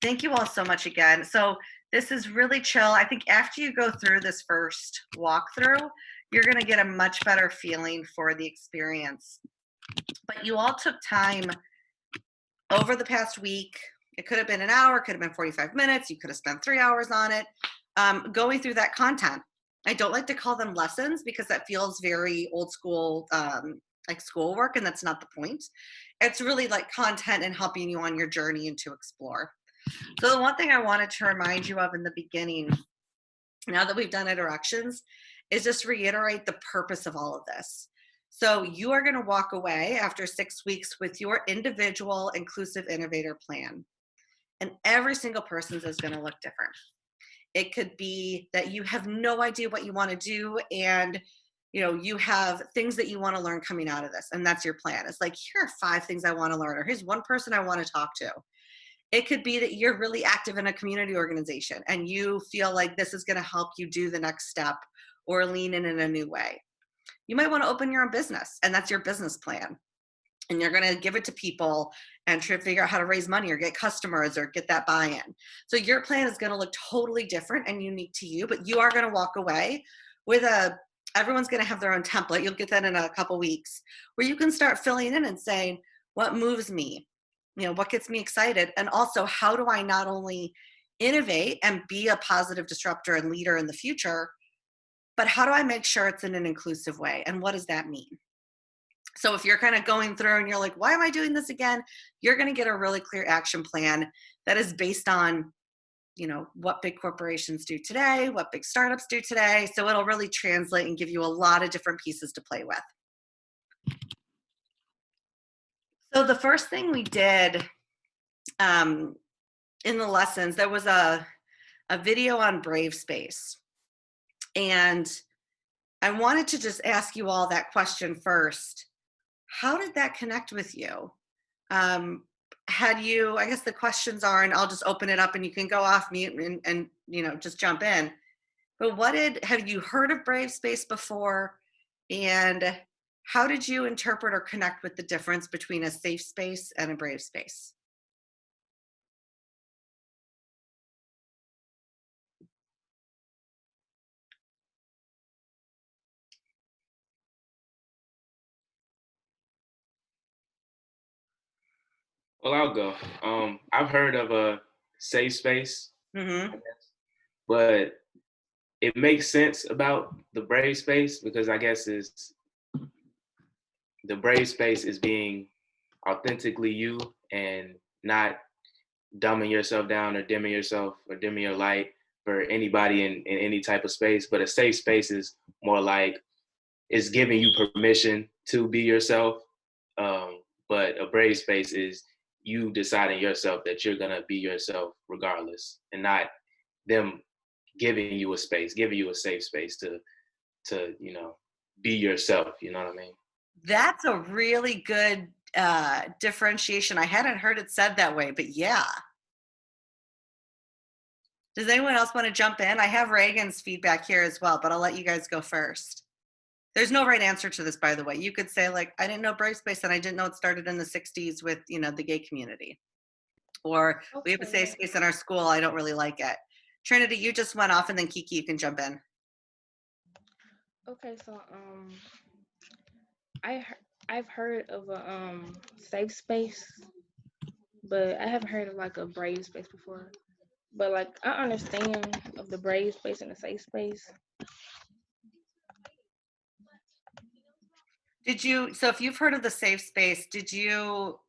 Thank you all so much again. So this is really chill. I think after you go through this first walkthrough, you're going to get a much better feeling for the experience. But you all took time over the past week. It could have been an hour, could have been 45 minutes. You could have spent 3 hours on it, going through that content. I don't like to call them lessons because that feels very old school, like schoolwork, and that's not the point. It's really like content and helping you on your journey and to explore. So the one thing I wanted to remind you of in the beginning, now that we've done interactions, is just reiterate the purpose of all of this. So you are going to walk away after 6 weeks with your individual inclusive innovator plan. And every single person's is going to look different. It could be that you have no idea what you want to do, and you have things that you want to learn coming out of this, and that's your plan. It's like, here are 5 things I want to learn, or here's one person I want to talk to. It could be that you're really active in a community organization and you feel like this is going to help you do the next step or lean in a new way. You might want to open your own business, and that's your business plan. And you're going to give it to people and try to figure out how to raise money or get customers or get that buy-in. So your plan is going to look totally different and unique to you, but you are going to walk away with everyone's going to have their own template. You'll get that in a couple weeks, where you can start filling in and saying, what moves me? What gets me excited? And also, how do I not only innovate and be a positive disruptor and leader in the future, but how do I make sure it's in an inclusive way? And what does that mean? So if you're kind of going through and you're like, why am I doing this again? You're going to get a really clear action plan that is based on, what big corporations do today, what big startups do today. So it'll really translate and give you a lot of different pieces to play with. So the first thing we did in the lessons, there was a video on Brave Space. And I wanted to just ask you all that question first. How did that connect with you? I guess the questions are, and I'll just open it up and you can go off mute and just jump in. But have you heard of Brave Space before? And how did you interpret or connect with the difference between a safe space and a brave space? Well, I'll go. I've heard of a safe space, Mm-hmm. but it makes sense about the brave space because I guess the brave space is being authentically you and not dumbing yourself down or dimming yourself or dimming your light for anybody in any type of space. But a safe space is more like it's giving you permission to be yourself. But a brave space is you deciding yourself that you're gonna be yourself regardless, and not them giving you a space, giving you a safe space to be yourself. You know what I mean? That's a really good differentiation. I hadn't heard it said that way, but yeah. Does anyone else want to jump in? I have Reagan's feedback here as well, but I'll let you guys go first. There's no right answer to this, by the way. You could say, like, I didn't know Brave Space and I didn't know it started in the 60s with, the gay community. Or we have a safe space in our school. I don't really like it. Trinity, you just went off, and then Kiki, you can jump in. Okay, so I've heard of a safe space, but I haven't heard of like a brave space before. But like I understand of the brave space and the safe space. So if you've heard of the safe space, did you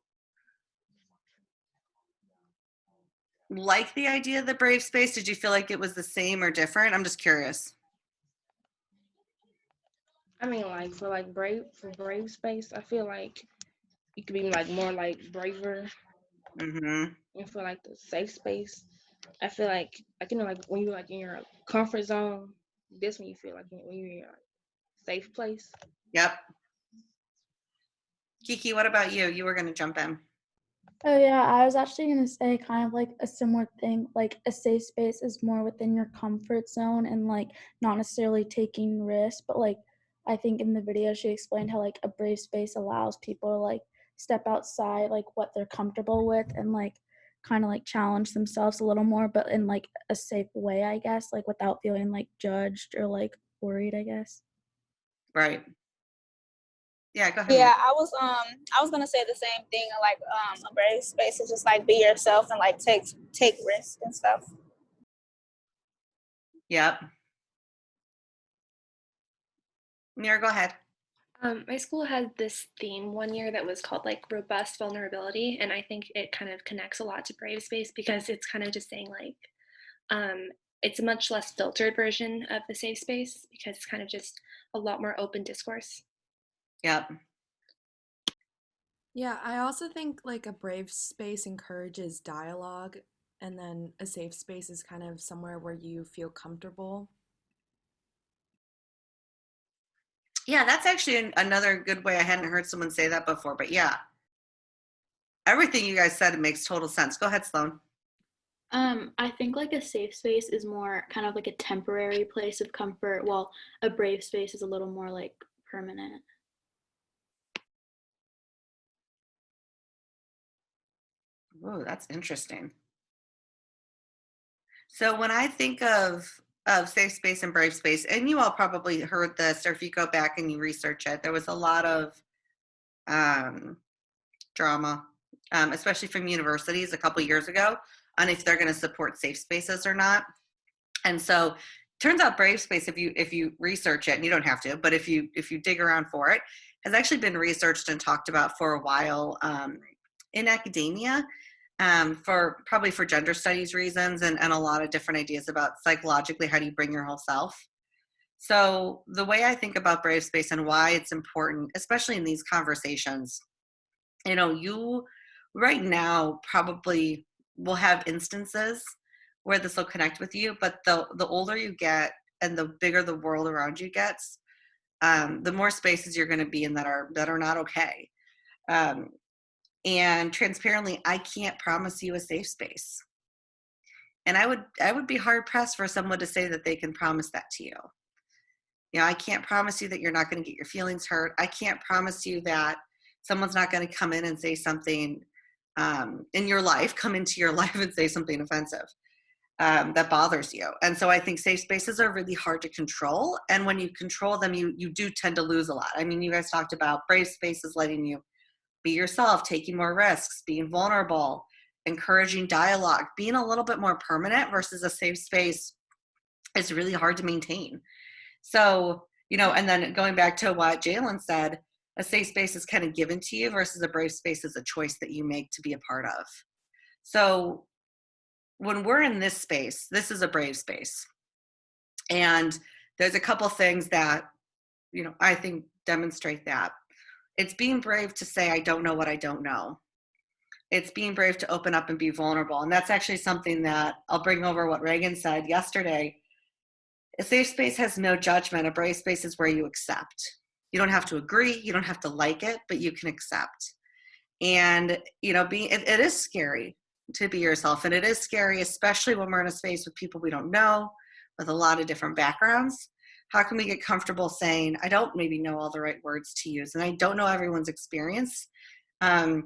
like the idea of the brave space? Did you feel like it was the same or different? I'm just curious. I mean, like for brave space, I feel like you could be like more like braver. Mm-hmm. And for like the safe space, I feel like like when you're like in your comfort zone, this when you feel like when you're in your safe place. Yep. Kiki, what about you? You were going to jump in. Oh yeah, I was actually going to say kind of like a similar thing. Like a safe space is more within your comfort zone and like not necessarily taking risks, but like I think in the video she explained how like a brave space allows people to like step outside like what they're comfortable with and like kind of like challenge themselves a little more, but in like a safe way, I guess, like without feeling like judged or like worried, I guess. Right. Yeah, go ahead, Yeah, Mary. I was gonna say the same thing. Like a brave space is just like be yourself and like take risks and stuff. Yep. Mira, go ahead. My school had this theme one year that was called like robust vulnerability, and I think it kind of connects a lot to Brave Space because it's kind of just saying like it's a much less filtered version of the safe space because it's kind of just a lot more open discourse. Yep. Yeah, I also think like a brave space encourages dialogue, and then a safe space is kind of somewhere where you feel comfortable. Yeah, that's actually another good way. I hadn't heard someone say that before, but yeah. Everything you guys said makes total sense. Go ahead, Sloan. I think like a safe space is more kind of like a temporary place of comfort, while a brave space is a little more like permanent. Oh, that's interesting. So when I think of safe space and brave space, and you all probably heard this, or if you go back and you research it, there was a lot of drama, especially from universities a couple years ago, on if they're going to support safe spaces or not. And so turns out brave space, if you research it, and you don't have to, but if you dig around for it, has actually been researched and talked about for a while in academia, for probably for gender studies reasons, and a lot of different ideas about psychologically how do you bring your whole self. So the way I think about brave space and why it's important, especially in these conversations, you right now probably will have instances where this will connect with you, but the older you get and the bigger the world around you gets, the more spaces you're going to be in that are not okay. And transparently, I can't promise you a safe space, and I would be hard pressed for someone to say that they can promise that to you. I can't promise you that you're not going to get your feelings hurt. I can't promise you that someone's not going to come in and say something in your life, come into your life and say something offensive that bothers you. And so I think safe spaces are really hard to control. And when you control them, you do tend to lose a lot. I mean, you guys talked about brave spaces letting you be yourself, taking more risks, being vulnerable, encouraging dialogue, being a little bit more permanent versus a safe space is really hard to maintain. So, and then going back to what Jalen said, a safe space is kind of given to you versus a brave space is a choice that you make to be a part of. So when we're in this space, this is a brave space. And there's a couple things that, I think demonstrate that. It's being brave to say, I don't know what I don't know. It's being brave to open up and be vulnerable. And that's actually something that I'll bring over what Reagan said yesterday. A safe space has no judgment. A brave space is where you accept. You don't have to agree. You don't have to like it, but you can accept. And, it is scary to be yourself. And it is scary, especially when we're in a space with people we don't know, with a lot of different backgrounds. How can we get comfortable saying, I don't maybe know all the right words to use, and I don't know everyone's experience. And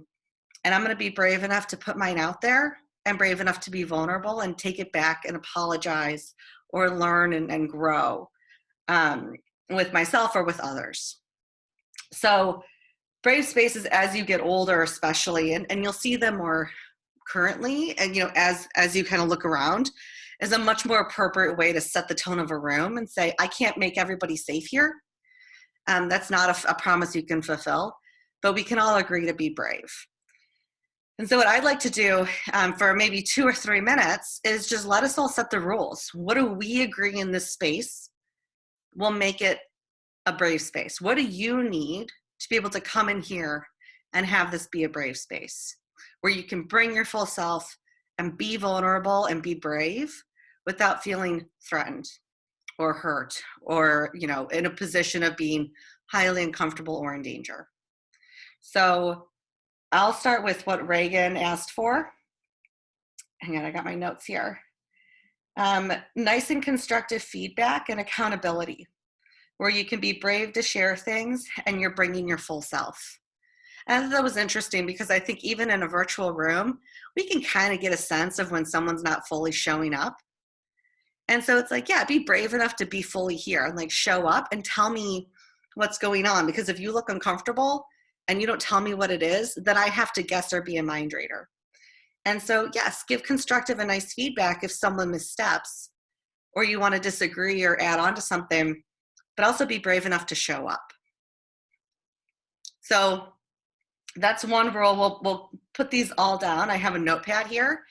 I'm going to be brave enough to put mine out there, and brave enough to be vulnerable and take it back and apologize or learn and grow with myself or with others. So brave spaces as you get older, especially, and you'll see them more currently, and as you kind of look around, is a much more appropriate way to set the tone of a room and say, I can't make everybody safe here. That's not a promise you can fulfill, but we can all agree to be brave. And so what I'd like to do for maybe 2 or 3 minutes is just let us all set the rules. What do we agree in this space will make it a brave space? What do you need to be able to come in here and have this be a brave space where you can bring your full self and be vulnerable and be brave without feeling threatened or hurt or, in a position of being highly uncomfortable or in danger? So I'll start with what Reagan asked for. Hang on, I got my notes here. Nice and constructive feedback and accountability, where you can be brave to share things and you're bringing your full self. And that was interesting because I think even in a virtual room, we can kind of get a sense of when someone's not fully showing up. And so it's like, yeah, be brave enough to be fully here and like show up and tell me what's going on. Because if you look uncomfortable and you don't tell me what it is, then I have to guess or be a mind reader. And so, yes, give constructive and nice feedback if someone missteps or you want to disagree or add on to something, but also be brave enough to show up. So that's one rule. We'll put these all down. I have a notepad here.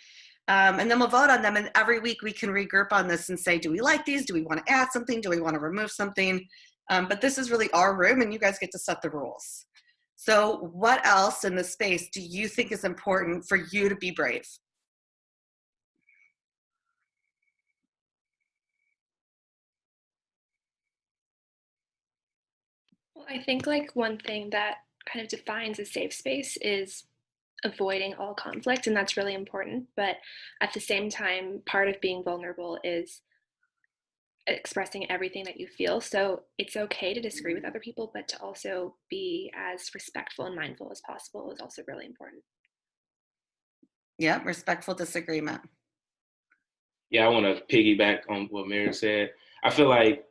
And then we'll vote on them. And every week we can regroup on this and say, do we like these? Do we want to add something? Do we want to remove something? But this is really our room and you guys get to set the rules. So what else in this space do you think is important for you to be brave? Well, I think like one thing that kind of defines a safe space is avoiding all conflict, and that's really important. But at the same time, part of being vulnerable is expressing everything that you feel. So it's okay to disagree with other people, but to also be as respectful and mindful as possible is also really important. Yeah, respectful disagreement. Yeah, I want to piggyback on what Mary said. I feel like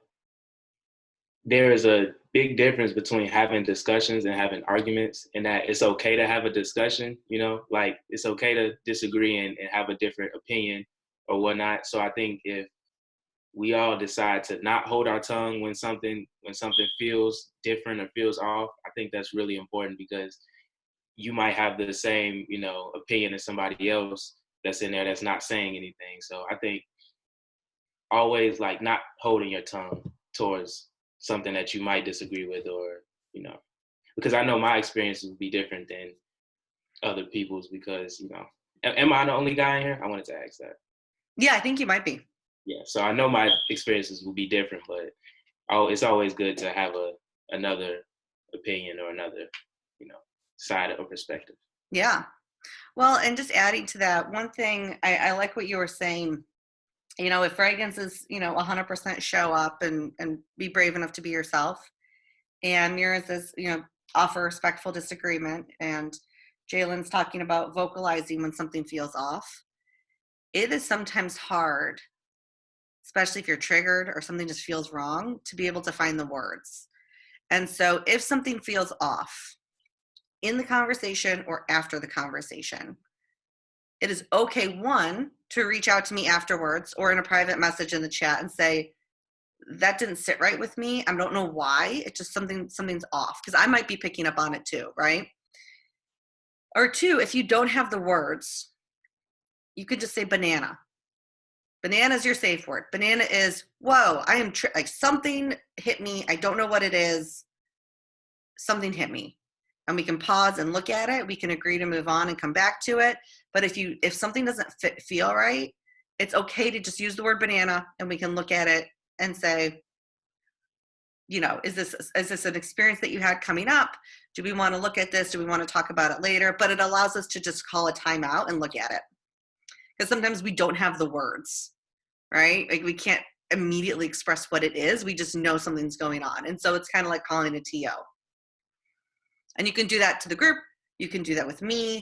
there is a big difference between having discussions and having arguments, and that it's okay to have a discussion, like it's okay to disagree and have a different opinion or whatnot. So I think if we all decide to not hold our tongue when something feels different or feels off, I think that's really important because you might have the same, opinion as somebody else that's in there that's not saying anything. So I think always like not holding your tongue towards something that you might disagree with, or because I know my experience would be different than other people's, because am I the only guy in here? I wanted to ask that. Yeah, I think you might be. Yeah, so I know my experiences will be different, but it's always good to have another opinion or another side or perspective. Yeah. Well, and just adding to that, one thing I like what you were saying. If Reagan's is 100% show up and be brave enough to be yourself, and Mira's is offer respectful disagreement, and Jalen's talking about vocalizing when something feels off. It is sometimes hard, especially if you're triggered or something just feels wrong, to be able to find the words. And so if something feels off in the conversation or after the conversation, it is okay, one, to reach out to me afterwards or in a private message in the chat and say, that didn't sit right with me. I don't know why. It's just something's off, because I might be picking up on it too, right? Or two, if you don't have the words, you could just say banana. Banana is your safe word. Banana is, whoa, I am like something hit me. I don't know what it is. Something hit me. And we can pause and look at it. We can agree to move on and come back to it. But if something doesn't feel right, it's okay to just use the word banana, and we can look at it and say, is this an experience that you had coming up? Do we want to look at this? Do we want to talk about it later? But it allows us to just call a timeout and look at it. Because sometimes we don't have the words, right? Like we can't immediately express what it is. We just know something's going on. And so it's kind of like calling a TO. And you can do that to the group. You can do that with me.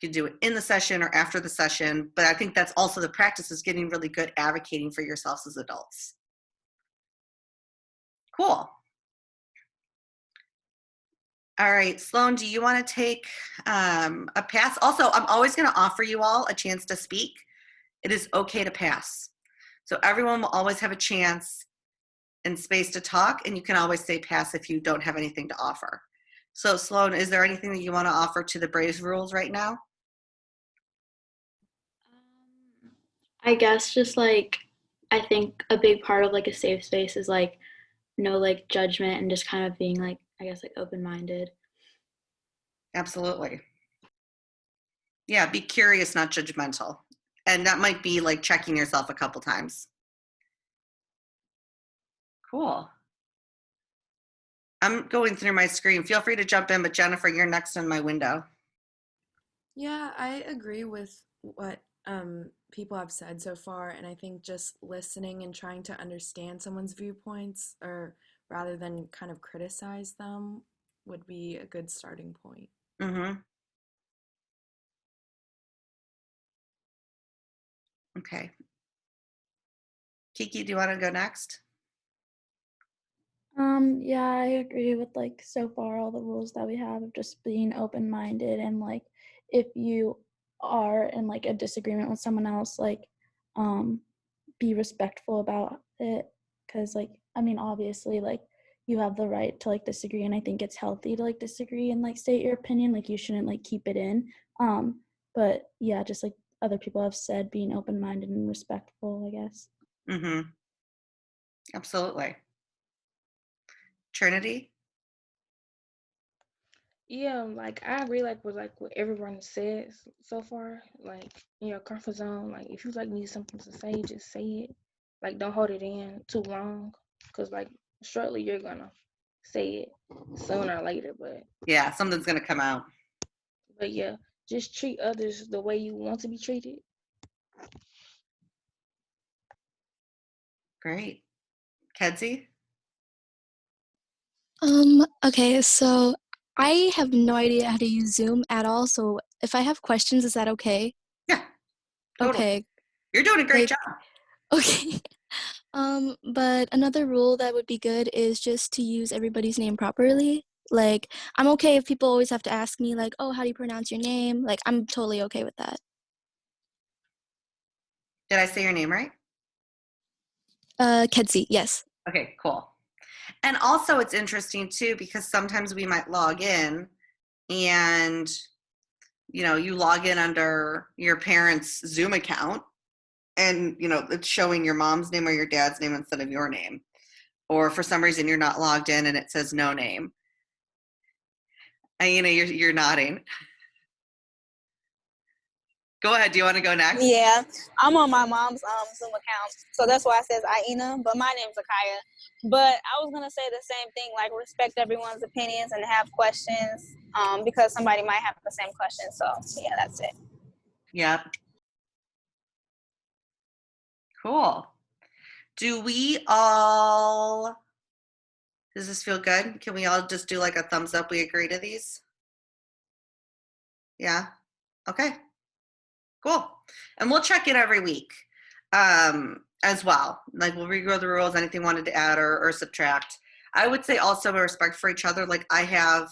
You can do it in the session or after the session. But I think that's also the practice, is getting really good advocating for yourselves as adults. Cool. All right, Sloan, do you want to take a pass? Also, I'm always going to offer you all a chance to speak. It is okay to pass. So everyone will always have a chance and space to talk, and you can always say pass if you don't have anything to offer. So Sloan, is there anything that you want to offer to the Braves rules right now? I guess just like, I think a big part of like a safe space is like no like judgment and just kind of being like, I guess like open-minded. Absolutely. Yeah, be curious, not judgmental. And that might be like checking yourself a couple times. Cool. I'm going through my screen. Feel free to jump in, but Jennifer, you're next on my window. Yeah, I agree with what people have said so far, and I think just listening and trying to understand someone's viewpoints, or rather than kind of criticize them, would be a good starting point. Mm-hmm. Okay. Kiki, do you want to go next? Yeah, I agree with like so far all the rules that we have of just being open-minded and like if you are in like a disagreement with someone else, like be respectful about it because like I mean obviously like you have the right to like disagree and I think it's healthy to like disagree and like state your opinion. Like you shouldn't like keep it in. But yeah, just like other people have said, being open-minded and respectful, I guess. Mm-hmm. Absolutely. Trinity? Yeah, like I agree like with what everyone said so far. Like in your comfort zone, like if you like need something to say, just say it. Like don't hold it in too long, cause like shortly you're gonna say it sooner or later. Yeah, something's going to come out. But yeah, just treat others the way you want to be treated. Great. Kedzie? Okay, so I have no idea how to use Zoom at all, so if I have questions, is that okay? Yeah, totally. Okay, You're doing a great like, job. okay. But another rule that would be good is just to use everybody's name properly. Like, I'm okay if people always have to ask me, like, oh, how do you pronounce your name? Like, I'm totally okay with that. Did I say your name right? Kedzie, yes. Okay, cool. And also it's interesting too because sometimes we might log in and you log in under your parents' Zoom account and it's showing your mom's name or your dad's name instead of your name. Or for some reason you're not logged in and it says no name. And you're nodding. Go ahead. Do you want to go next? Yeah, I'm on my mom's Zoom account, so that's why it says Aina, but my name's Akaya. But I was gonna say the same thing, like respect everyone's opinions and have questions, because somebody might have the same question. So yeah, that's it. Yep. Cool. Do we all, does this feel good? Can we all just do like a thumbs up? We agree to these? Yeah. Okay. Cool. And we'll check in every week as well. Like we'll rego the rules, anything wanted to add or subtract. I would say also a respect for each other. Like I have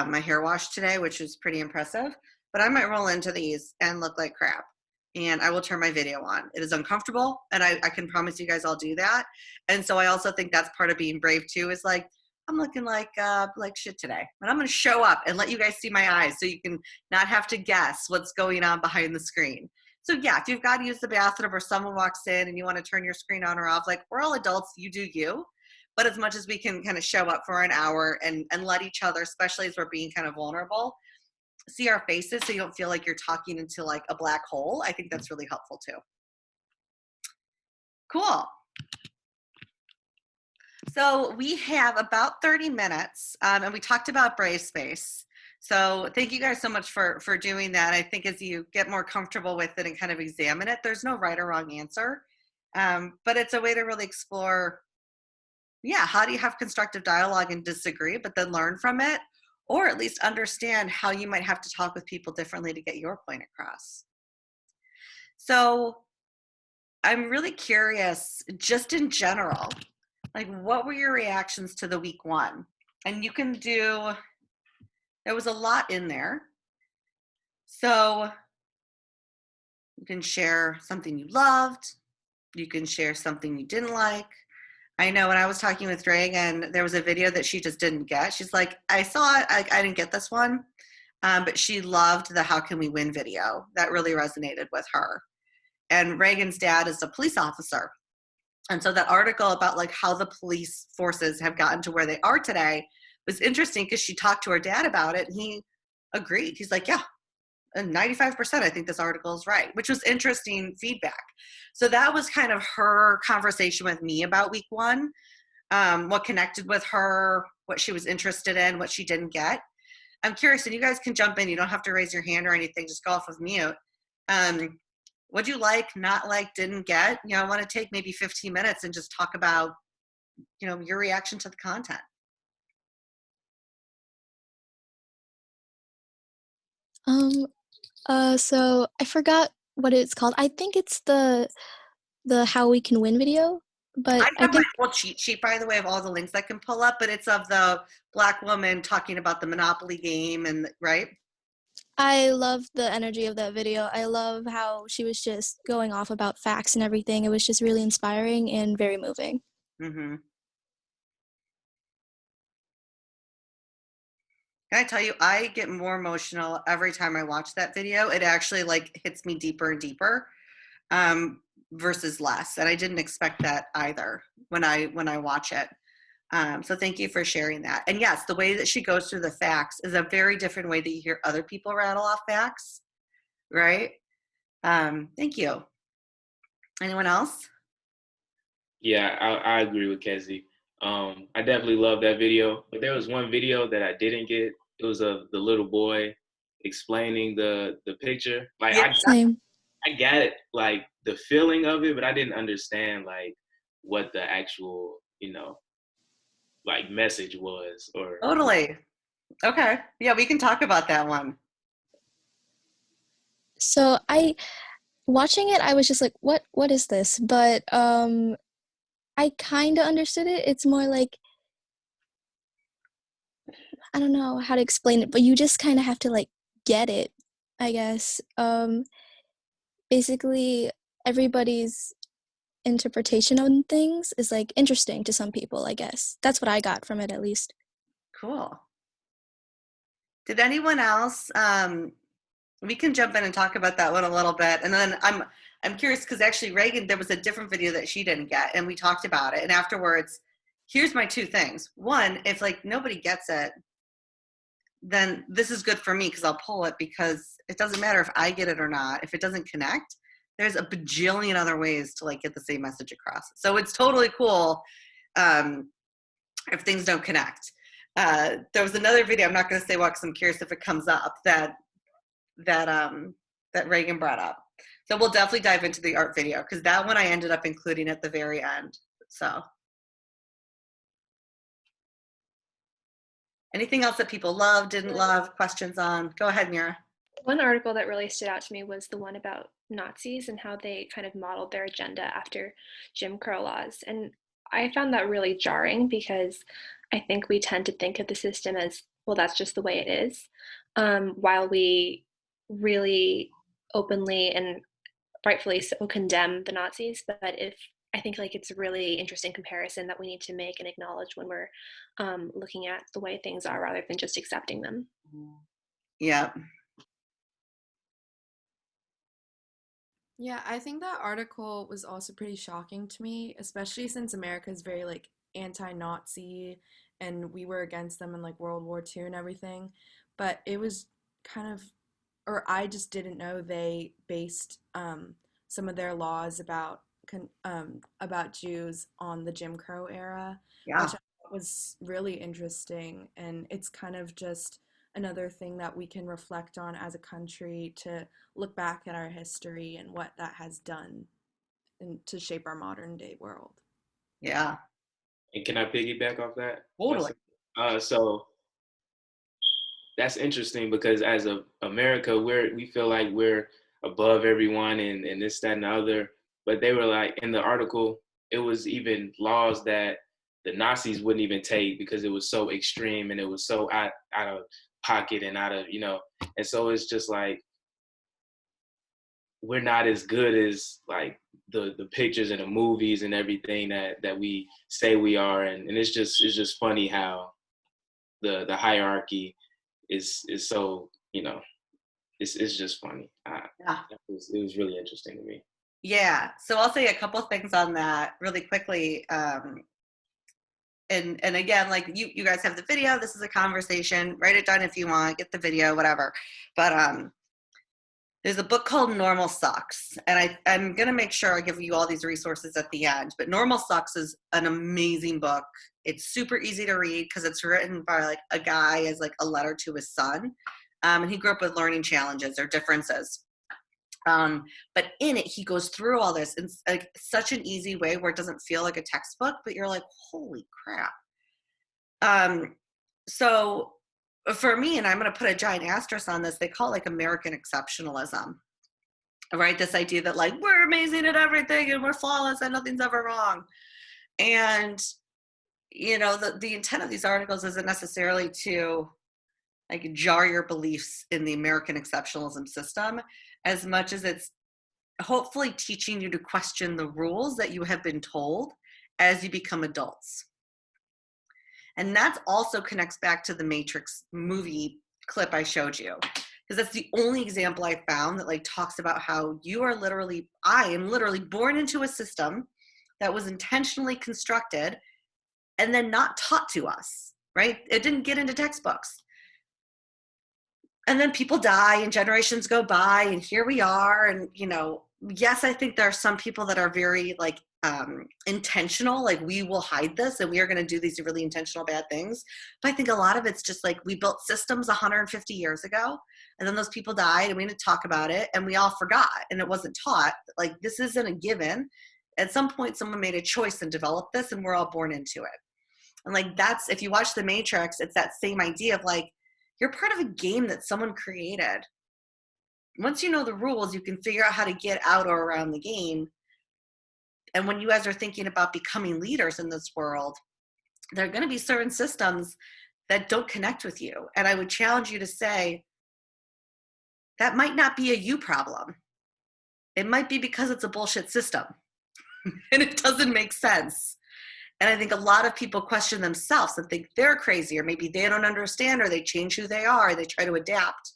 my hair washed today, which is pretty impressive, but I might roll into these and look like crap. And I will turn my video on. It is uncomfortable, and I can promise you guys I'll do that. And so I also think that's part of being brave too, is like, I'm looking like shit today, but I'm gonna show up and let you guys see my eyes so you can not have to guess what's going on behind the screen. So yeah, if you've got to use the bathroom or someone walks in and you want to turn your screen on or off, like we're all adults, you do you. But as much as we can kind of show up for an hour and let each other, especially as we're being kind of vulnerable, see our faces so you don't feel like you're talking into like a black hole, I think that's really helpful too. Cool. So we have about 30 minutes and we talked about Brave Space. So thank you guys so much for doing that. I think as you get more comfortable with it and kind of examine it, there's no right or wrong answer, but it's a way to really explore, yeah, how do you have constructive dialogue and disagree, but then learn from it, or at least understand how you might have to talk with people differently to get your point across. So I'm really curious, just in general, like what were your reactions to the week one? And you can do, there was a lot in there. So you can share something you loved. You can share something you didn't like. I know when I was talking with Reagan, there was a video that she just didn't get. She's like, I saw it, I didn't get this one. But she loved the How Can We Win video. That really resonated with her. And Reagan's dad is a police officer. And so that article about like how the police forces have gotten to where they are today was interesting because she talked to her dad about it and he agreed. He's like, yeah, and 95% I think this article is right, which was interesting feedback. So that was kind of her conversation with me about week one, what connected with her, what she was interested in, what she didn't get. I'm curious, and you guys can jump in. You don't have to raise your hand or anything. Just go off of mute. What'd you like, not like, didn't get? I want to take maybe 15 minutes and just talk about, your reaction to the content. Um, so I forgot what it's called. I think it's the How We Can Win video, but I I have my think whole cheat sheet, by the way, of all the links I can pull up, but it's of the Black woman talking about the Monopoly game and right? I love the energy of that video. I love how she was just going off about facts and everything. It was just really inspiring and very moving. Mm-hmm. Can I tell you, I get more emotional every time I watch that video. It actually like hits me deeper and deeper, versus less. And I didn't expect that either when I watch it. So thank you for sharing that. And yes, the way that she goes through the facts is a very different way that you hear other people rattle off facts, right? Thank you. Anyone else? Yeah, I agree with Kezzy. I definitely love that video, but there was one video that I didn't get. It was of the little boy explaining the picture. Like Yeah. Same. I got it, like the feeling of it, but I didn't understand like what the actual, like message was or Totally. Okay. Yeah, we can talk about that one. So watching it, I was just like, what is this? But I kind of understood it. It's more like, I don't know how to explain it, but you just kind of have to like get it, I guess. Basically, everybody's interpretation on things is like interesting to some people, I guess. That's what I got from it, at least. Cool. Did anyone else? We can jump in and talk about that one a little bit, and then I'm curious because actually Reagan, there was a different video that she didn't get, and we talked about it. And afterwards, here's my two things. One, if like nobody gets it, then this is good for me because I'll pull it because it doesn't matter if I get it or not. If it doesn't connect, there's a bajillion other ways to like get the same message across. So it's totally cool if things don't connect. There was another video, I'm not going to say what because I'm curious if it comes up, that Reagan brought up. So we'll definitely dive into the art video because that one I ended up including at the very end. So anything else that people love, didn't love, questions on? Go ahead, Mira. One article that really stood out to me was the one about Nazis and how they kind of modeled their agenda after Jim Crow laws. And I found that really jarring because I think we tend to think of the system as, well, that's just the way it is, while we really openly and rightfully so condemn the Nazis. But if I think like it's a really interesting comparison that we need to make and acknowledge when we're looking at the way things are rather than just accepting them. Yeah. Yeah, I think that article was also pretty shocking to me, especially since America is very like anti-Nazi and we were against them in like World War II and everything. But it was kind of, or I just didn't know they based some of their laws about Jews on the Jim Crow era, Yeah. which I thought was really interesting. And it's kind of just another thing that we can reflect on as a country to look back at our history and what that has done and to shape our modern day world. Yeah. And can I piggyback off that? Totally. So that's interesting because as a America, we feel like we're above everyone and this, that, and the other. But they were like in the article, it was even laws that the Nazis wouldn't even take because it was so extreme and it was so out of pocket and out of, and so it's just like we're not as good as like the pictures and the movies and everything that we say we are, and it's just funny how the hierarchy is so it's just funny. Yeah. It was really interesting to me. Yeah. So I'll say a couple things on that really quickly. And again, like you guys have the video. This is a conversation. Write it down if you want. Get the video, whatever. But there's a book called Normal Sucks, and I'm gonna make sure I give you all these resources at the end. But Normal Sucks is an amazing book. It's super easy to read because it's written by like a guy as like a letter to his son, and he grew up with learning challenges or differences. But in it, he goes through all this in like such an easy way where it doesn't feel like a textbook, but you're like, holy crap. So for me, and I'm going to put a giant asterisk on this, they call it like American exceptionalism, right? This idea that like we're amazing at everything and we're flawless and nothing's ever wrong. And, you know, the intent of these articles isn't necessarily to like jar your beliefs in the American exceptionalism system as much as it's hopefully teaching you to question the rules that you have been told as you become adults. And that also connects back to the Matrix movie clip I showed you, because that's the only example I found that like talks about how I am literally born into a system that was intentionally constructed and then not taught to us, right? It didn't get into textbooks. And then people die and generations go by and here we are. And, you know, yes, I think there are some people that are very like intentional, like we will hide this and we are going to do these really intentional bad things. But I think a lot of it's just like we built systems 150 years ago and then those people died and we didn't talk about it and we all forgot and it wasn't taught. Like this isn't a given. At some point someone made a choice and developed this and we're all born into it. And like that's, if you watch The Matrix, it's that same idea of like, you're part of a game that someone created. Once you know the rules, you can figure out how to get out or around the game. And when you guys are thinking about becoming leaders in this world, there are going to be certain systems that don't connect with you. And I would challenge you to say, that might not be a you problem. It might be because it's a bullshit system and it doesn't make sense. And I think a lot of people question themselves and think they're crazy, or maybe they don't understand, or they change who they are, they try to adapt.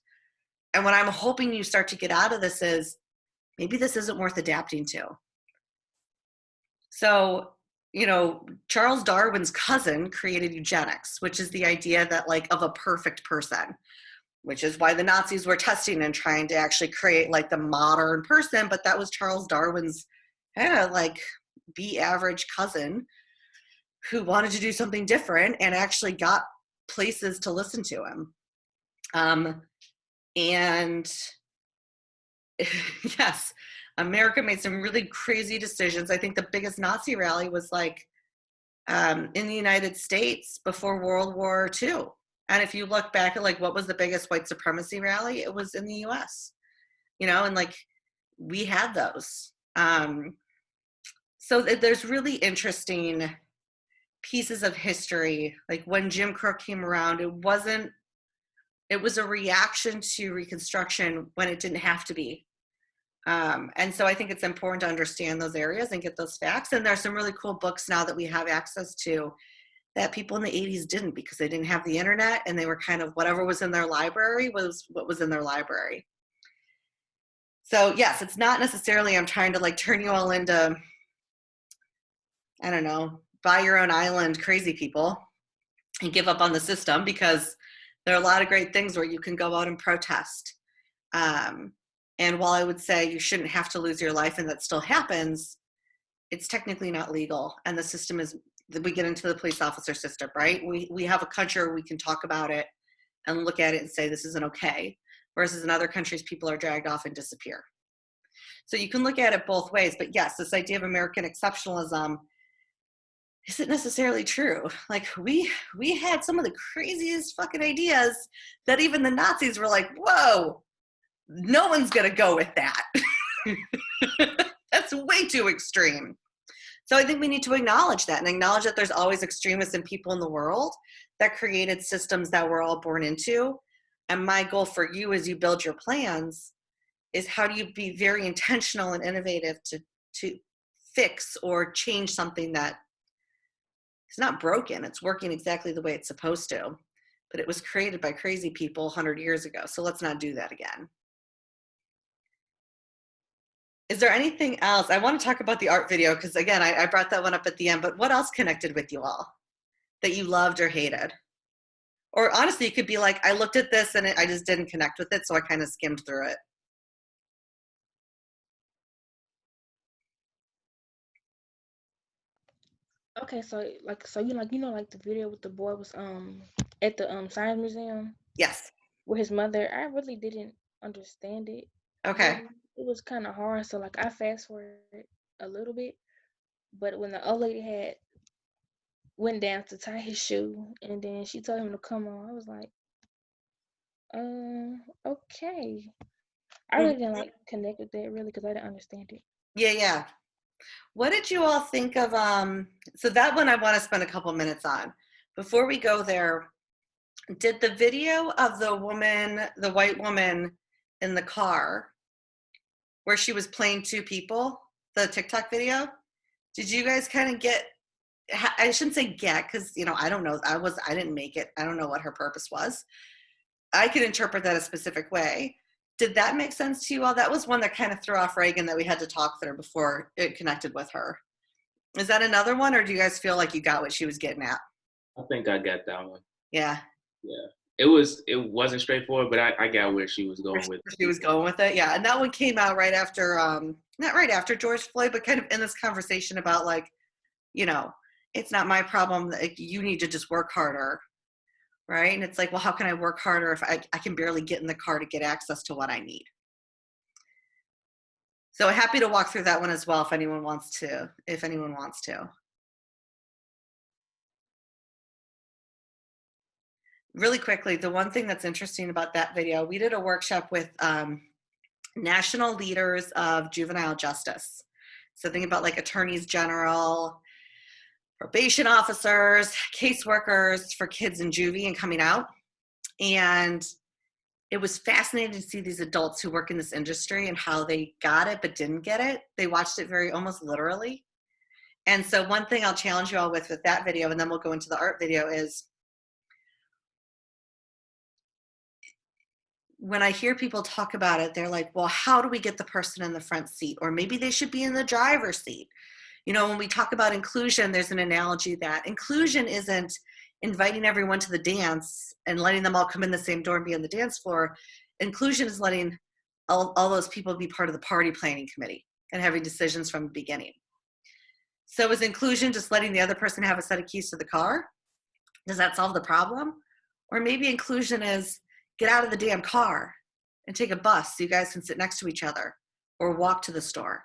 And what I'm hoping you start to get out of this is maybe this isn't worth adapting to. So, you know, Charles Darwin's cousin created eugenics, which is the idea that like of a perfect person, which is why the Nazis were testing and trying to actually create like the modern person. But that was Charles Darwin's like be average cousin who wanted to do something different and actually got places to listen to him. And yes, America made some really crazy decisions. I think the biggest Nazi rally was like in the United States before World War II. And if you look back at like what was the biggest white supremacy rally, it was in the US, you know, and like we had those. So there's really interesting pieces of history. Like when Jim Crow came around, it was a reaction to Reconstruction when it didn't have to be. And so I think it's important to understand those areas and get those facts. And there's some really cool books now that we have access to that people in the 80s didn't, because they didn't have the internet and they were kind of whatever was in their library was what was in their library. So yes, it's not necessarily I'm trying to like turn you all into, I don't know, buy your own island crazy people and give up on the system, because there are a lot of great things where you can go out and protest. And while I would say you shouldn't have to lose your life and that still happens, it's technically not legal. And the system is, we get into the police officer system, right? We have a country where we can talk about it and look at it and say this isn't okay. Versus in other countries, people are dragged off and disappear. So you can look at it both ways. But yes, this idea of American exceptionalism isn't necessarily true. Like we had some of the craziest fucking ideas that even the Nazis were like, whoa, no one's gonna go with that. That's way too extreme. So I think we need to acknowledge that and acknowledge that there's always extremists and people in the world that created systems that we're all born into. And my goal for you as you build your plans is how do you be very intentional and innovative to fix or change something that it's not broken. It's working exactly the way it's supposed to, but it was created by crazy people 100 years ago. So let's not do that again. Is there anything else? I want to talk about the art video because again, I brought that one up at the end, but what else connected with you all that you loved or hated? Or honestly, it could be like, I looked at this and I just didn't connect with it, so I kind of skimmed through it. Okay, so like the video with the boy was at the science museum Yes. with his mother. I really didn't understand it. Okay. Really. It was kind of hard, so like I fast forwarded a little bit. But when the old lady had went down to tie his shoe and then she told him to come on, I was like, Okay. I really didn't like connect with that really because I didn't understand it. Yeah. What did you all think of so that one I want to spend a couple minutes on. Before we go there, did the video of the white woman in the car where she was playing two people, the TikTok video, did you guys kind of get, I shouldn't say get, because I don't know, I didn't make it, I don't know what her purpose was. I could interpret that a specific way. Did that make sense to you all? That was one that kind of threw off Reagan that we had to talk through before it connected with her. Is that another one, or do you guys feel like you got what she was getting at? I think I got that one. Yeah. It wasn't straightforward, but I got where she was going with it. She was going with it, yeah. And that one came out right after, not right after George Floyd, but kind of in this conversation about like, it's not my problem. Like, you need to just work harder, right? And it's like, well, how can I work harder if I can barely get in the car to get access to what I need? So happy to walk through that one as well if anyone wants to. Really quickly, the one thing that's interesting about that video, we did a workshop with national leaders of juvenile justice. So think about like attorneys general, probation officers, caseworkers for kids in juvie and coming out. And it was fascinating to see these adults who work in this industry and how they got it but didn't get it. They watched it very almost literally. And so one thing I'll challenge you all with that video, and then we'll go into the art video, is when I hear people talk about it, they're like, well, how do we get the person in the front seat? Or maybe they should be in the driver's seat. When we talk about inclusion, there's an analogy that inclusion isn't inviting everyone to the dance and letting them all come in the same door and be on the dance floor. Inclusion is letting all those people be part of the party planning committee and having decisions from the beginning. So is inclusion just letting the other person have a set of keys to the car? Does that solve the problem? Or maybe inclusion is get out of the damn car and take a bus so you guys can sit next to each other or walk to the store.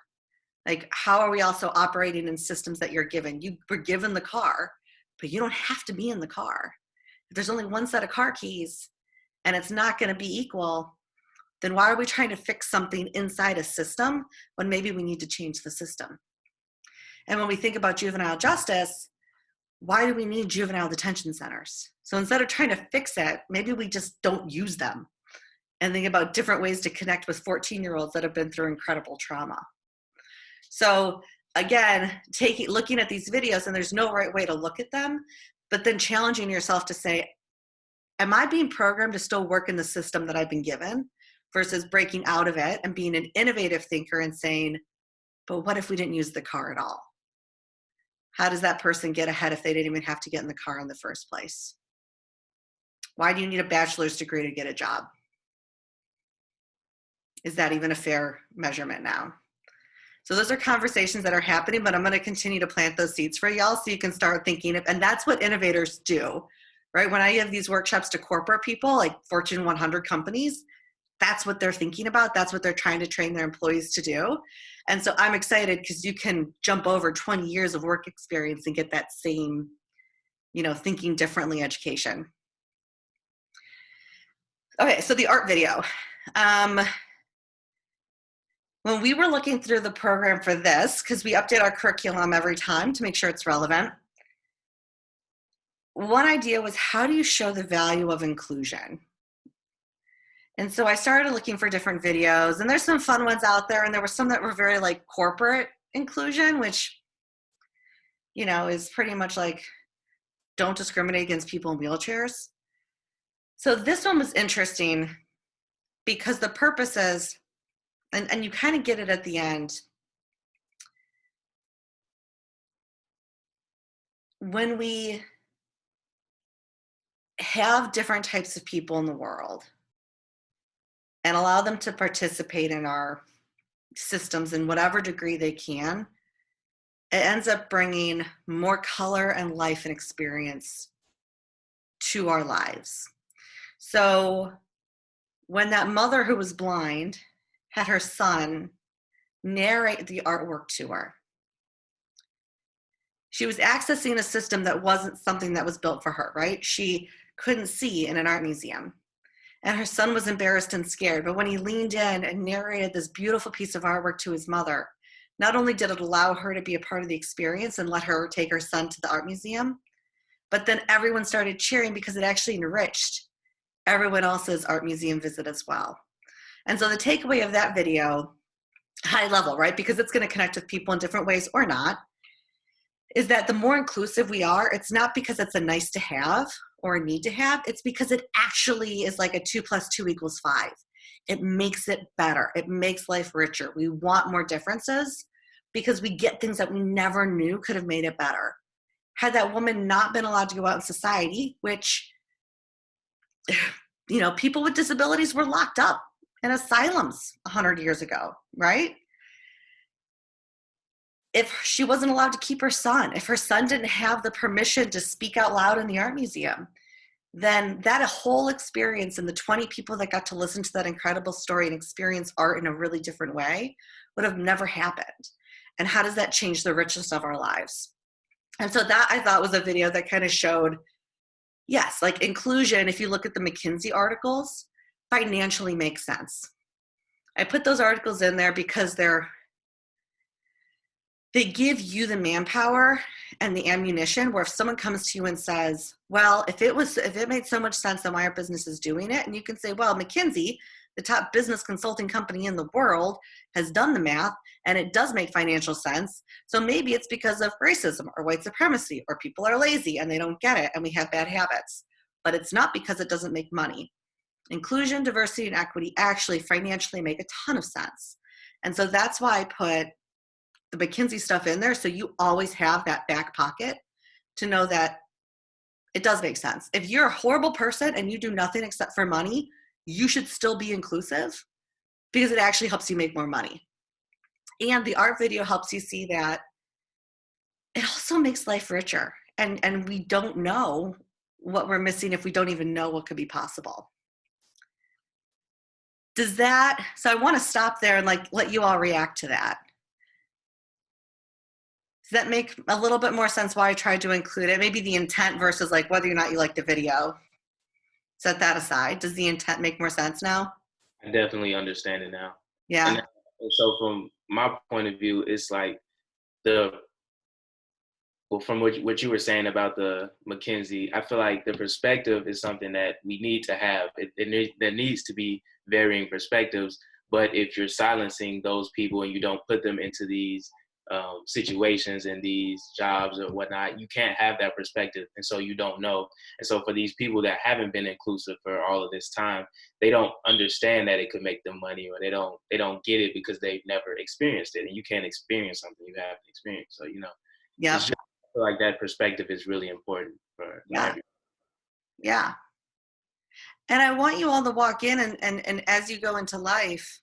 Like, how are we also operating in systems that you're given? You were given the car, but you don't have to be in the car. If there's only one set of car keys and it's not going to be equal, then why are we trying to fix something inside a system when maybe we need to change the system? And when we think about juvenile justice, why do we need juvenile detention centers? So instead of trying to fix it, maybe we just don't use them and think about different ways to connect with 14-year-olds that have been through incredible trauma. So again, looking at these videos, and there's no right way to look at them, but then challenging yourself to say, am I being programmed to still work in the system that I've been given versus breaking out of it and being an innovative thinker and saying, but what if we didn't use the car at all? How does that person get ahead if they didn't even have to get in the car in the first place? Why do you need a bachelor's degree to get a job? Is that even a fair measurement now? So those are conversations that are happening, but I'm going to continue to plant those seeds for y'all so you can start thinking of, and that's what innovators do, right? When I have these workshops to corporate people, like Fortune 100 companies, that's what they're thinking about. That's what they're trying to train their employees to do. And so I'm excited because you can jump over 20 years of work experience and get that same, thinking differently education. Okay, so the art video. When we were looking through the program for this, because we update our curriculum every time to make sure it's relevant, one idea was, how do you show the value of inclusion? And so I started looking for different videos, and there's some fun ones out there, and there were some that were very like corporate inclusion, which, is pretty much like, don't discriminate against people in wheelchairs. So this one was interesting because the purpose is, and you kind of get it at the end, when we have different types of people in the world and allow them to participate in our systems in whatever degree they can, it ends up bringing more color and life and experience to our lives. So when that mother who was blind had her son narrate the artwork to her, she was accessing a system that wasn't something that was built for her, right? She couldn't see in an art museum. And her son was embarrassed and scared. But when he leaned in and narrated this beautiful piece of artwork to his mother, not only did it allow her to be a part of the experience and let her take her son to the art museum, but then everyone started cheering because it actually enriched everyone else's art museum visit as well. And so the takeaway of that video, high level, right, because it's going to connect with people in different ways or not, is that the more inclusive we are, it's not because it's a nice to have or a need to have, it's because it actually is like a 2 + 2 = 5. It makes it better. It makes life richer. We want more differences because we get things that we never knew could have made it better. Had that woman not been allowed to go out in society, which, you know, people with disabilities were locked up in asylums 100 years ago, right? If she wasn't allowed to keep her son, if her son didn't have the permission to speak out loud in the art museum, then that whole experience and the 20 people that got to listen to that incredible story and experience art in a really different way would have never happened. And how does that change the richness of our lives? And so that, I thought, was a video that kind of showed, yes, like inclusion, if you look at the McKinsey articles, financially makes sense. I put those articles in there because they give you the manpower and the ammunition where if someone comes to you and says, well, if it made so much sense, then why our business is doing it? And you can say, well, McKinsey, the top business consulting company in the world, has done the math and it does make financial sense. So maybe it's because of racism or white supremacy or people are lazy and they don't get it and we have bad habits. But it's not because it doesn't make money. Inclusion, diversity, and equity actually financially make a ton of sense. And so that's why I put the McKinsey stuff in there, so you always have that back pocket to know that it does make sense. If you're a horrible person and you do nothing except for money, you should still be inclusive because it actually helps you make more money. And the art video helps you see that it also makes life richer. And we don't know what we're missing if we don't even know what could be possible. So I want to stop there and like let you all react to that. Does that make a little bit more sense why I tried to include it? Maybe the intent versus like whether or not you like the video. Set that aside. Does the intent make more sense now? I definitely understand it now. Yeah. And so from my point of view, it's like from what you were saying about the McKinsey, I feel like the perspective is something that we need to have. There needs to be varying perspectives, but if you're silencing those people and you don't put them into these situations and these jobs or whatnot, you can't have that perspective, and so you don't know. And so for these people that haven't been inclusive for all of this time, they don't understand that it could make them money, or they don't get it because they've never experienced it. And you can't experience something you haven't experienced. So Yeah. I feel like that perspective is really important for everyone. Yeah. And I want you all to walk in and as you go into life,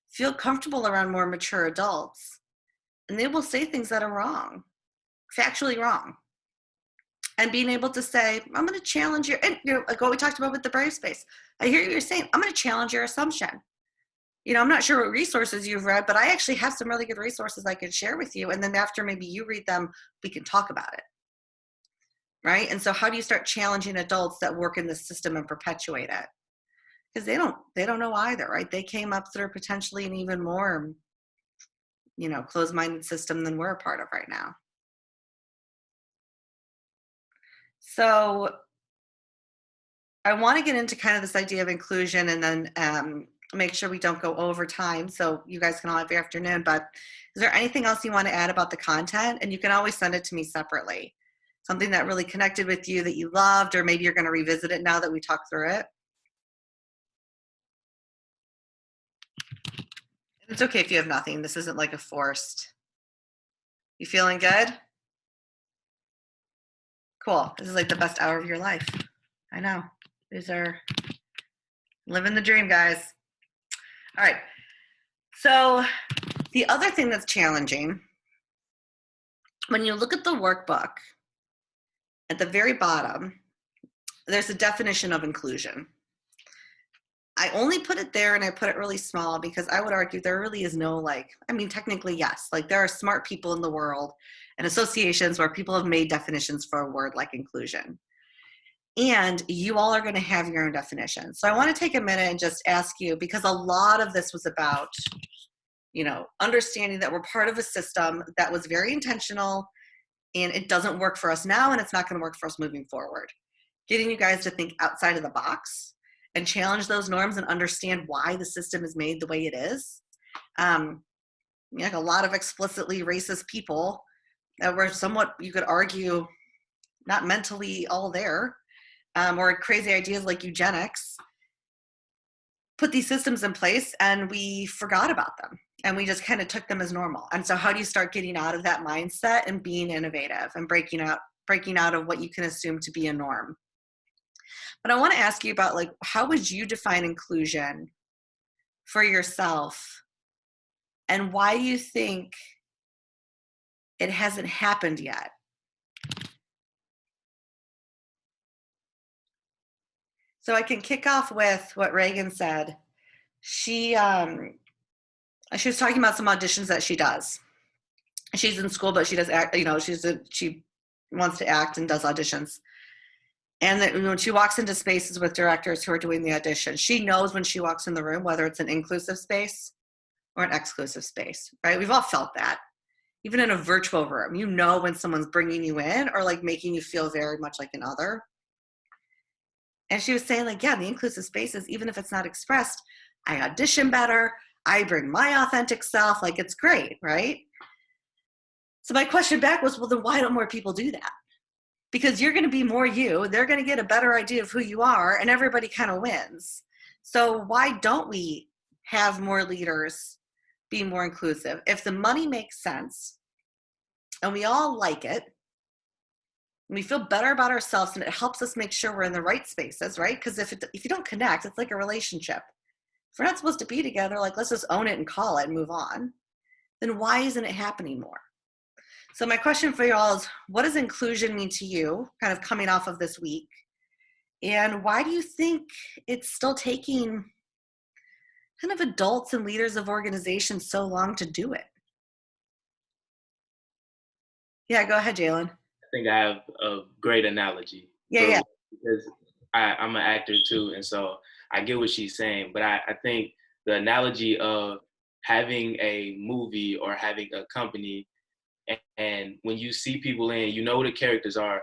feel comfortable around more mature adults. And they will say things that are wrong, factually wrong. And being able to say, I'm going to challenge your, and like what we talked about with the Brave Space. I hear you're saying, I'm going to challenge your assumption. I'm not sure what resources you've read, but I actually have some really good resources I could share with you. And then after maybe you read them, we can talk about it. Right? And so how do you start challenging adults that work in the system and perpetuate it? Because they don't know either, right? They came up through potentially an even more closed-minded system than we're a part of right now. So I want to get into kind of this idea of inclusion and then make sure we don't go over time so you guys can all have your afternoon. But is there anything else you want to add about the content? And you can always send it to me separately. Something that really connected with you that you loved, or maybe you're going to revisit it now that we talked through it. It's okay if you have nothing. This isn't like a forced. You feeling good? Cool. This is like the best hour of your life. I know. These are living the dream, guys. All right. So the other thing that's challenging, when you look at the workbook, at the very bottom, there's a definition of inclusion. I only put it there and I put it really small because I would argue there really is no technically, yes, there are smart people in the world and associations where people have made definitions for a word like inclusion. And you all are going to have your own definition. So I want to take a minute and just ask you, because a lot of this was about, understanding that we're part of a system that was very intentional, and it doesn't work for us now, and it's not going to work for us moving forward. Getting you guys to think outside of the box and challenge those norms and understand why the system is made the way it is. Like a lot of explicitly racist people that were somewhat, you could argue, not mentally all there, or crazy ideas like eugenics, put these systems in place and we forgot about them and we just kind of took them as normal. And so how do you start getting out of that mindset and being innovative and breaking out of what you can assume to be a norm? But I want to ask you about, like, how would you define inclusion for yourself, and why do you think it hasn't happened yet? So I can kick off with what Reagan said. She was talking about some auditions that she does. She's in school, but she does act. She wants to act and does auditions. And that when she walks into spaces with directors who are doing the audition, she knows when she walks in the room whether it's an inclusive space or an exclusive space, right? We've all felt that. Even in a virtual room, you know when someone's bringing you in or like making you feel very much like an other. And she was saying, like, yeah, the inclusive spaces, even if it's not expressed, I audition better, I bring my authentic self, like it's great, right? So my question back was, well, then why don't more people do that? Because you're going to be more you, they're going to get a better idea of who you are, and everybody kind of wins. So why don't we have more leaders be more inclusive? If the money makes sense and we all like it, and we feel better about ourselves, and it helps us make sure we're in the right spaces, right? Because if you don't connect, it's like a relationship. If we're not supposed to be together, like, let's just own it and call it and move on, then why isn't it happening more? So my question for you all is, what does inclusion mean to you, kind of coming off of this week? And why do you think it's still taking kind of adults and leaders of organizations so long to do it? Yeah, go ahead, Jalen. I think I have a great analogy. Yeah. Because I'm an actor too, and so I get what she's saying. But I think the analogy of having a movie or having a company, and when you see people in, you know who the characters are,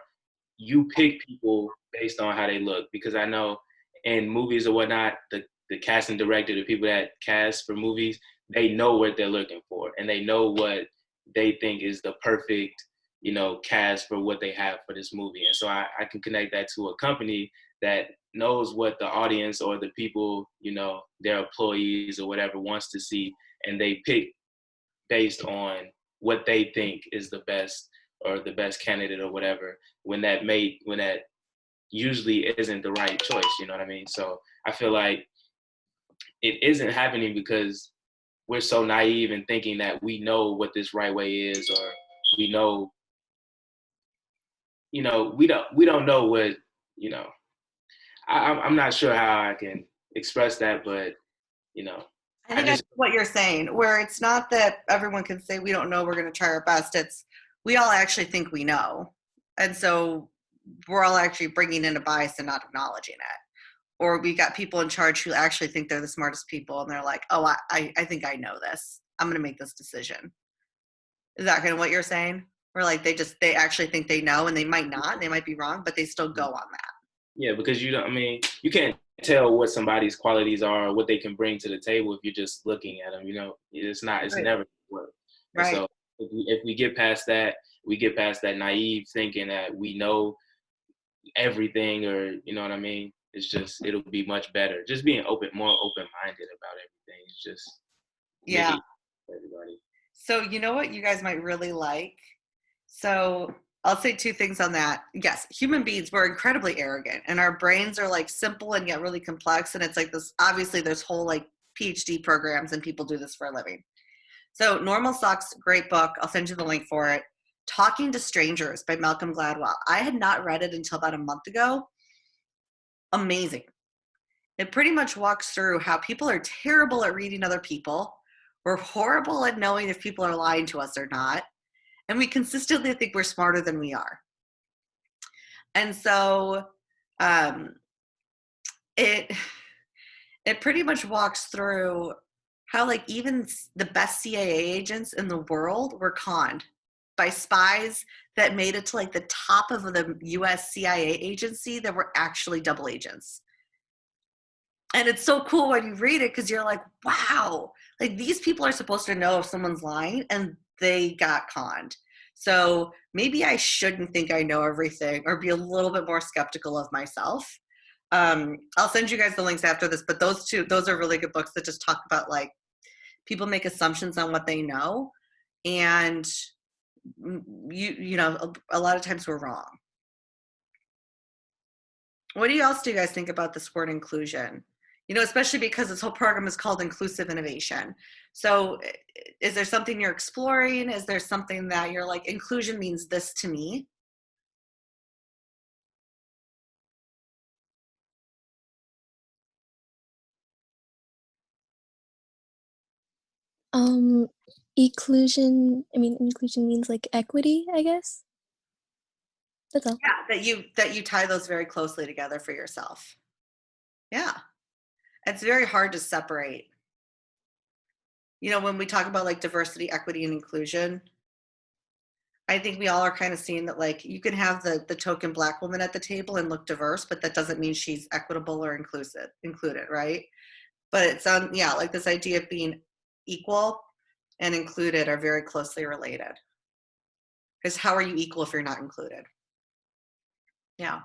you pick people based on how they look. Because I know in movies or whatnot, the casting director, the people that cast for movies, they know what they're looking for, and they know what they think is the perfect, cast for what they have for this movie. And so I can connect that to a company that knows what the audience or the people, their employees or whatever wants to see, and they pick based on what they think is the best or the best candidate or whatever, when that usually isn't the right choice, you know what I mean? So I feel like it isn't happening because we're so naive in thinking that we know what this right way is, or we know, we don't know what, I'm not sure how I can express that, but, I think that's what you're saying, where it's not that everyone can say, we don't know, we're going to try our best. It's, we all actually think we know. And so we're all actually bringing in a bias and not acknowledging it. Or we got people in charge who actually think they're the smartest people, and they're like, oh, I think I know this. I'm going to make this decision. Is that kind of what you're saying? Where like they actually think they know, and they might not, they might be wrong, but they still go on that. Yeah, because you can't tell what somebody's qualities are or what they can bring to the table if you're just looking at them. It's Right. never work. Right. So if we get past that, naive thinking that we know everything, or you know what I mean. It'll be much better. Just being more open-minded about everything. It's just Yeah. Everybody. So you know what you guys might really like? So I'll say two things on that. Yes, human beings, we're incredibly arrogant, and our brains are like simple and yet really complex. And it's like this, obviously there's whole like PhD programs and people do this for a living. So Normal Sucks, great book. I'll send you the link for it. Talking to Strangers by Malcolm Gladwell. I had not read it until about a month ago. Amazing. It pretty much walks through how people are terrible at reading other people. We're horrible at knowing if people are lying to us or not. And we consistently think we're smarter than we are. And so um, it pretty much walks through how like even the best CIA agents in the world were conned by spies that made it to like the top of the US CIA agency that were actually double agents. And it's so cool when you read it because you're like, wow, like these people are supposed to know if someone's lying and they got conned. So maybe I shouldn't think I know everything or be a little bit more skeptical of myself. I'll send you guys the links after this, but those are really good books that just talk about like people make assumptions on what they know, and you know a lot of times we're wrong. What else do you guys think about this word inclusion? You know, especially because this whole program is called Inclusive Innovation. So is there something you're exploring? Is there something that you're like, inclusion means this to me? Um, inclusion means like equity, I guess. That's all. Yeah, that you tie those very closely together for yourself. Yeah. It's very hard to separate. You know, when we talk about like diversity, equity, and inclusion, I think we all are kind of seeing that like you can have the token Black woman at the table and look diverse, but that doesn't mean she's equitable or included, right? But it's yeah, like this idea of being equal and included are very closely related. Because how are you equal if you're not included? Yeah.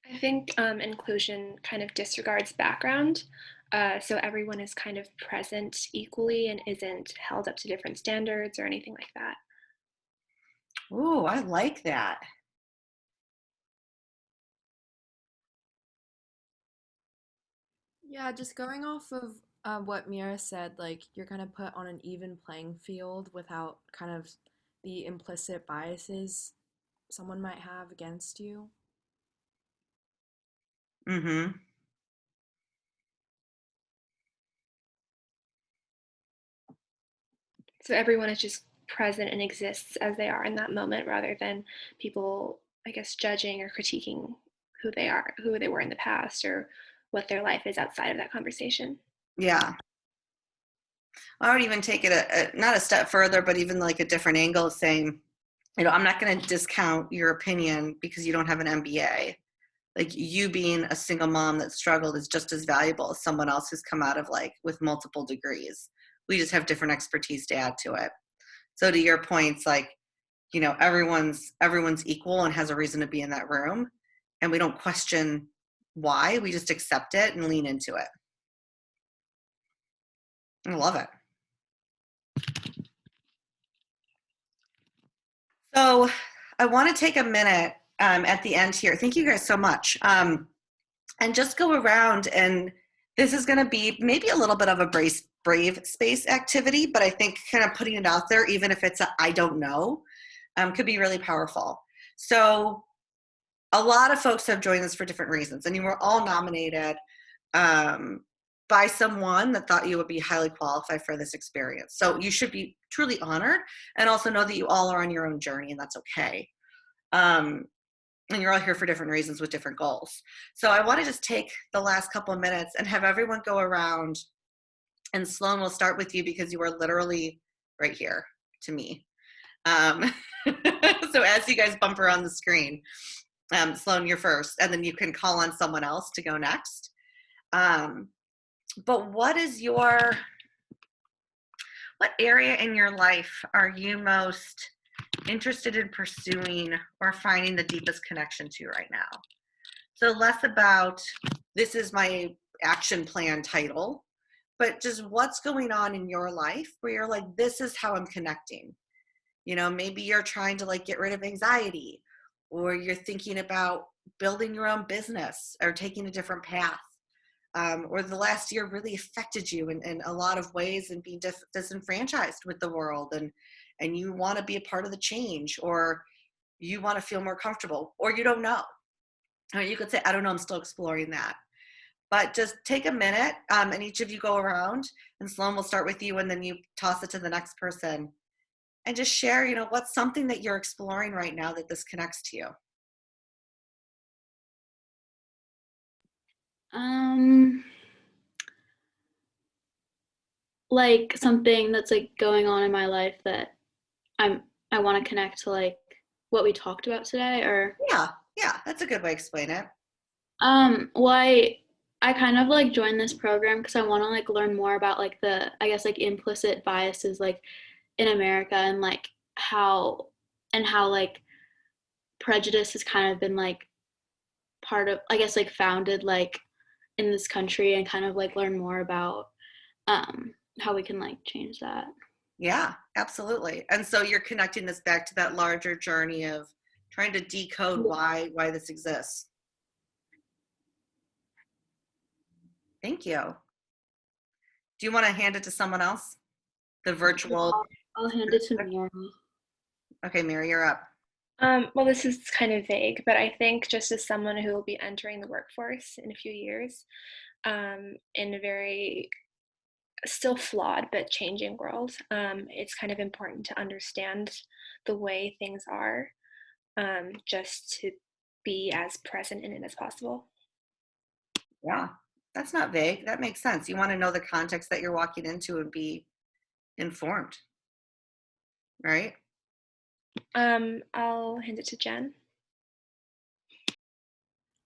I think inclusion kind of disregards background. So everyone is kind of present equally and isn't held up to different standards or anything like that. Ooh, I like that. Yeah, just going off of what Mira said, like you're kind of put on an even playing field without kind of the implicit biases someone might have against you. Mm-hmm. So everyone is just present and exists as they are in that moment rather than people, I guess, judging or critiquing who they are, who they were in the past, or what their life is outside of that conversation. Yeah. I would even take it not a step further, but even like a different angle of saying, you know, I'm not going to discount your opinion because you don't have an MBA. Like you being a single mom that struggled is just as valuable as someone else who's come out of like with multiple degrees. We just have different expertise to add to it. So to your points, like, you know, everyone's equal and has a reason to be in that room, and we don't question why. We just accept it and lean into it. I love it. So I want to take a minute at the end here. Thank you guys so much. And just go around, and this is going to be maybe a little bit of a brave space activity, but I think kind of putting it out there, even if it's I don't know, could be really powerful. So a lot of folks have joined us for different reasons, and you were all nominated by someone that thought you would be highly qualified for this experience. So you should be truly honored, and also know that you all are on your own journey, and that's okay. And you're all here for different reasons with different goals. So I want to just take the last couple of minutes and have everyone go around, and Sloan, will start with you because you are literally right here to me. So as you guys bump around the screen, Sloan, you're first, and then you can call on someone else to go next. But what area in your life are you most interested in pursuing or finding the deepest connection to right now? So less about, this is my action plan title, but just what's going on in your life where you're like, this is how I'm connecting. You know, maybe you're trying to like get rid of anxiety, or you're thinking about building your own business or taking a different path. Or the last year really affected you in a lot of ways and being disenfranchised with the world, and you want to be a part of the change, or you want to feel more comfortable, or you don't know. Or you could say, I don't know, I'm still exploring that. But just take a minute, and each of you go around, and Sloan, will start with you, and then you toss it to the next person. and just share, what's something that you're exploring right now that this connects to you. Like something that's like going on in my life that I want to connect to like what we talked about today, or Yeah, that's a good way to explain it. well, I kind of like joined this program because I want to like learn more about like the, I guess, like implicit biases like in America, and like how like prejudice has kind of been like part of, I guess, like founded like in this country, and kind of like learn more about how we can like change that. Yeah, absolutely. And so you're connecting this back to that larger journey of trying to decode why this exists. Thank you. Do you want to hand it to someone else? The virtual. I'll hand it to Mary. Okay, Mary, you're up. Well, this is kind of vague, but I think just as someone who will be entering the workforce in a few years, in a very still flawed but changing world, it's kind of important to understand the way things are, just to be as present in it as possible. Yeah, that's not vague. That makes sense. You want to know the context that you're walking into and be informed, right? I'll hand it to Jen.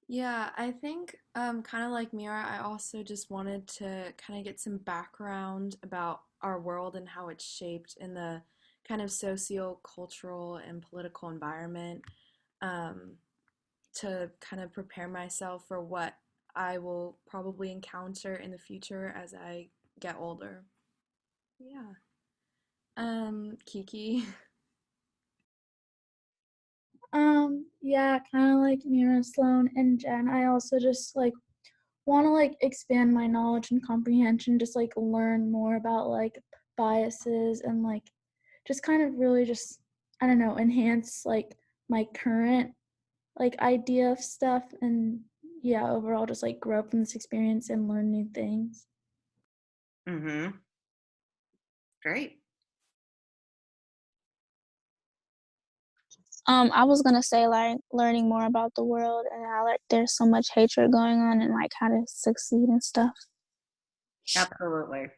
Yeah, I think kind of like Mira, I also just wanted to kind of get some background about our world and how it's shaped in the kind of socio-cultural and political environment, um, to kind of prepare myself for what I will probably encounter in the future as I get older. Yeah. Kiki. Yeah, kind of like Mira, Sloan, and Jen. I also just like want to like expand my knowledge and comprehension, just like learn more about like biases and like just kind of really just, I don't know, enhance like my current like idea of stuff, and yeah, overall just like grow from this experience and learn new things. Mm-hmm. Great. I was gonna say like learning more about the world and how like there's so much hatred going on, and like how to succeed and stuff. Absolutely.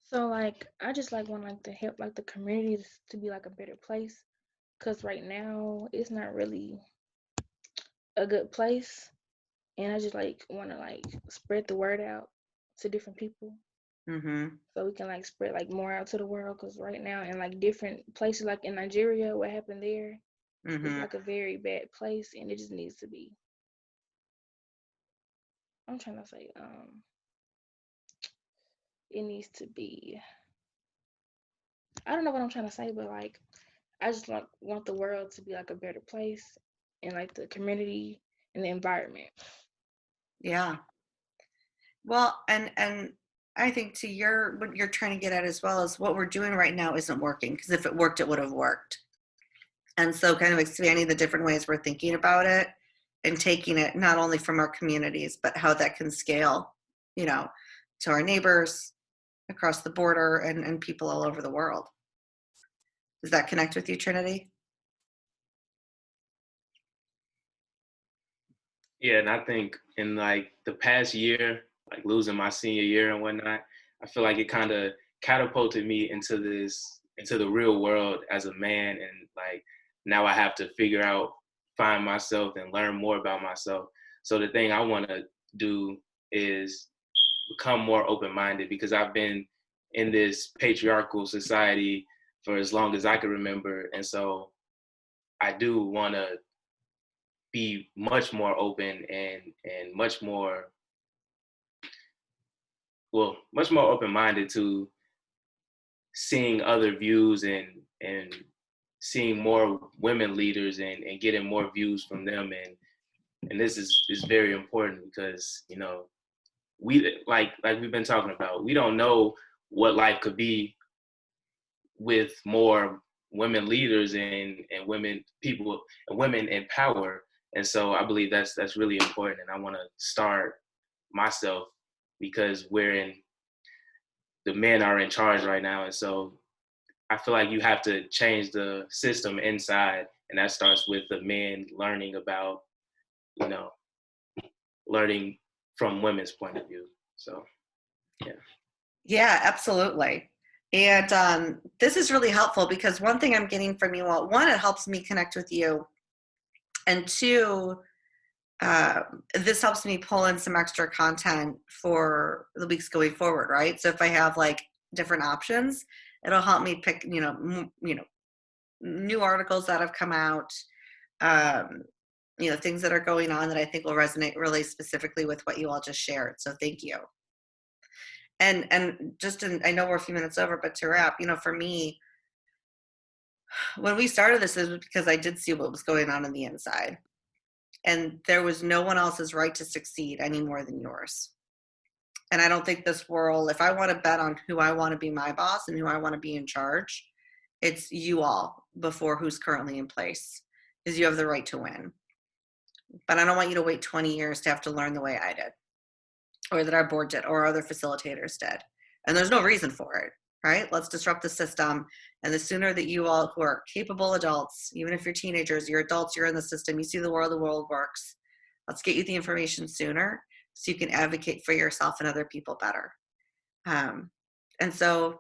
So like I just like want like to help like the communities to be like a better place, cause right now it's not really a good place, and I just like want to like spread the word out to different people, Mm-hmm. so we can like spread like more out to the world. Cause right now in like different places like in Nigeria, what happened there is Mm-hmm. like a very bad place, and it just needs to be. I'm trying to say it needs to be. I don't know what I'm trying to say, but like I just like want the world to be like a better place, and like the community and the environment. Yeah. Well, and I think to what you're trying to get at as well is what we're doing right now isn't working, because if it worked, it would have worked. And so kind of expanding the different ways we're thinking about it and taking it not only from our communities, but how that can scale, to our neighbors across the border and people all over the world. Does that connect with you, Trinity? Yeah, and I think in like the past year, like losing my senior year and whatnot, I feel like it kind of catapulted me into the real world as a man, and like now I have to find myself and learn more about myself. So the thing I want to do is become more open-minded, because I've been in this patriarchal society for as long as I can remember, and so I do want to be much more open and much more open-minded to seeing other views and seeing more women leaders and getting more views from them, and this is very important, because we like we've been talking about, we don't know what life could be with more women leaders and women in power. And so I believe that's really important, and I want to start myself, because the men are in charge right now, and so I feel like you have to change the system inside, and that starts with the men learning about, learning from women's point of view. So, yeah. Yeah, absolutely. And this is really helpful because one thing I'm getting from you all, one, it helps me connect with you. And two, this helps me pull in some extra content for the weeks going forward, right? So if I have like different options, it'll help me pick, new articles that have come out, things that are going on that I think will resonate really specifically with what you all just shared. So thank you. And I know we're a few minutes over, but to wrap, for me, when we started this, it was because I did see what was going on the inside. And there was no one else's right to succeed any more than yours. And I don't think this world, if I want to bet on who I want to be my boss and who I want to be in charge, it's you all before who's currently in place, because you have the right to win. But I don't want you to wait 20 years to have to learn the way I did, or that our board did, or other facilitators did. And there's no reason for it, right? Let's disrupt the system. And the sooner that you all who are capable adults, even if you're teenagers, you're adults, you're in the system, you see the world works. Let's get you the information sooner so you can advocate for yourself and other people better. And so